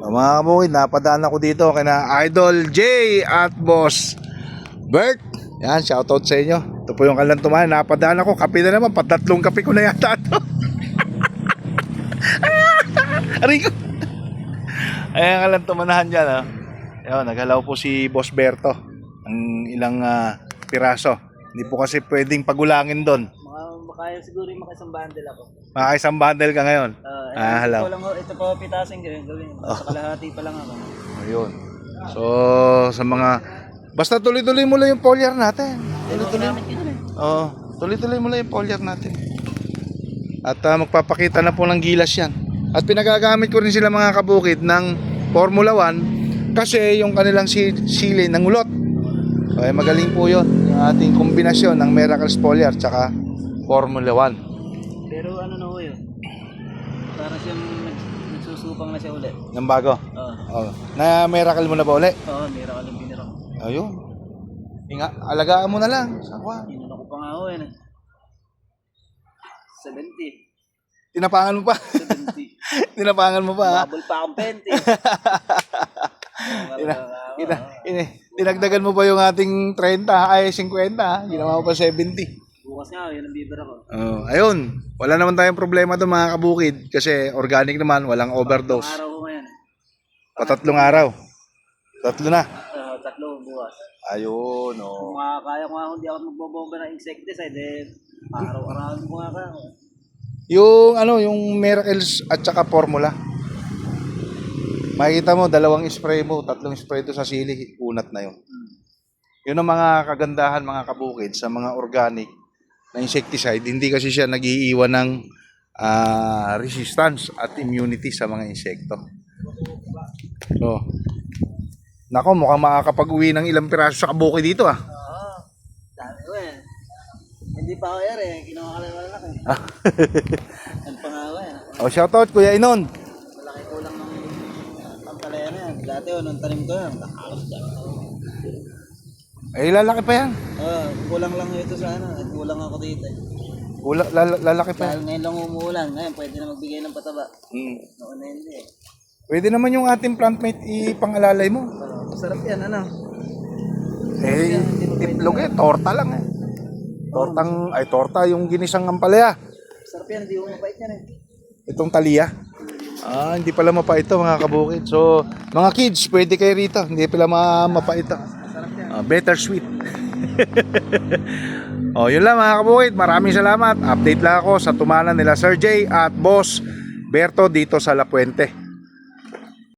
Mga kabukid, napadaan ako dito kina Idol J at Boss Bert. Yan, shoutout sa inyo. Ito po yung kanilang tumahan. Napadaan ako, kape na naman. Patatlong kape ko na yata ito. Aray ko. Ayan, kanilang tumanahan dyan. Ayun, naghalaw po si Boss Berto ang ilang piraso. Hindi po kasi pwedeng pagulangin doon. Kaya siguro yung makisang bundle ako. Makakaisang bundle ka ngayon. Halaw. Ito pa pitasin ko yung gawin. Sa kalahati pa lang ako. Ayun. So, sa mga... Basta tuloy-tuloy mo lang yung foliar natin. Tuloy-tuloy. Oo, tuloy-tuloy mo lang yung foliar natin. At magpapakita na po ng gilas yan. At pinagagamit ko rin sila mga kabukid ng Formula 1 kasi yung kanilang sili ng ulot. Okay, magaling po yun. Yung ating kombinasyon ng Miracle Foliar tsaka Formula 1. Pero ano na ho yun? Para siyang nagsusupang na siya ulit. Ng bago? Oo. Na Miracle mo na ba ulit? Oo, meron ka lang binira ko. Ayun. Alagaan mo na lang. Sakwa. Inuna ko pa nga ho yun. 70. Tinapangan mo pa. 70. Tinapangan mo pa. Babol pa akong 20. Dinagdagan mo pa yung ating 30 ay 50. Ginawa mo pa 70. Bukas nga, yun ang bibira ko. Ayun. Wala naman tayong problema doon mga kabukid kasi organic naman, walang overdose. Araw ko ngayon. Patatlong araw. Tatlo na. Tatlo bukas. Ayun, Kung kaya ko nga hindi ako magbobomba ng insecticide, araw-araw ko nga kaya. Yung Miracles at saka Formula. Makikita mo, dalawang spray mo, tatlong spray to sa sili, unat na yun. Yun ang mga kagandahan mga kabukid sa mga organic na insecticide. Hindi kasi siya nag-iiwan ng resistance at immunity sa mga insekto. So, nako, mukhang makakapag-uwi ng ilang piraso sa kabukid dito Oo, dami ko eh. Hindi pa ako kinuha ka lang malaki. Ang pangawa eh. Shoutout Kuya Inon. Malaki kulang ng pampalaya na yan. Dati nung tanim ko yan, nakalos dyan. Lalaki pa yan. Kulang lang ito sa kulang ako dito eh. Lalaki pa yan. Dahil ngayon lang umuulan, ngayon pwede na magbigay ng pataba. Noon na hindi eh. Pwede naman yung ating plantmate ipang-alalay mo. Masarap yan, Itlog torta lang eh. Torta yung ginisang ampalaya. Masarap yan, hindi ko mapait yan eh. Itong talia. Hindi pala mapait ito mga kabukid. So, mga kids, pwede kayo rito. Hindi pala mapait ito. Masarap yan. Better sweet. Yun lang mga kabukid. Maraming salamat. Update lang ako sa tumanan nila Sir J at Boss Berto dito sa La Puente.